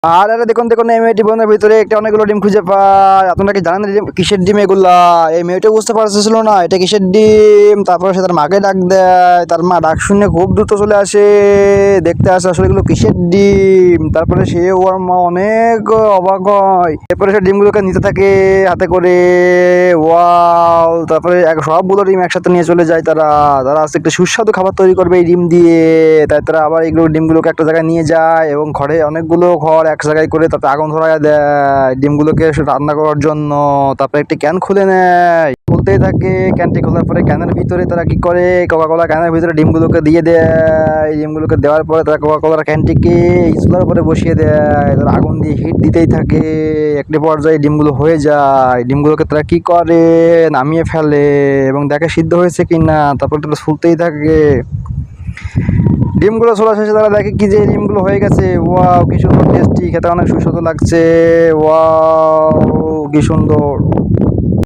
আর আরে দেখুন দেখুন, এই মেয়েটি বোনের ভিতরে একটা অনেকগুলো ডিম খুঁজে পায়। আপনারা কি জানেন কিসের ডিম এগুলা? এই মেয়েটা বুঝতে পারতেছিল না এটা কিসের ডিম। তারপরে সে তার মাকে ডাক দেয়, তার মা ডাক শুনে খুব দ্রুত চলে আসে, দেখতে আসে আসলে এগুলো কিসের ডিম। তারপরে সে ওর মা অনেক অবাক হয়। এরপরে সে ডিমগুলোকে নিতে থাকে হাতে করে। ওয়াও! তারপরে সবগুলো ডিম একসাথে নিয়ে চলে যায় তারা। তারা আজকে একটা সুস্বাদু খাবার তৈরি করবে এই ডিম দিয়ে। তাই তারা আবার এগুলো ডিমগুলোকে একটা জায়গায় নিয়ে যায় এবং ঘরে অনেকগুলো ঘর এক জায়গায় করে তাতে আগুন ধরায় দেয় ডিমগুলোকে রান্না করার জন্য। তারপরে একটি ক্যান খুলে নেয়, খুলতেই থাকে। ক্যানটি খোলার পরে ক্যানের ভিতরে তারা কি করে, কোকা কোলা ক্যানের ভিতরে ডিমগুলোকে দিয়ে দেয়। ডিমগুলোকে দেওয়ার পরে তারা কোকা কোলার ক্যানটিকে চুলার উপরে বসিয়ে দেয়। তারা আগুন দিয়ে হিট দিতেই থাকে। একটি পর্যায়ে ডিমগুলো হয়ে যায়। ডিমগুলোকে তারা কি করে, নামিয়ে ফেলে এবং দেখে সিদ্ধ হয়েছে কিনা। তারপর তারা ফুলতেই থাকে। ডিমগুলো ছোলা শেষে তারা দেখে কি যে ডিমগুলো হয়ে গেছে। ওয়াও, কি সুন্দর টেস্টি, খেতে অনেক সুস্বাদু লাগছে। ওয়াও, কি সুন্দর।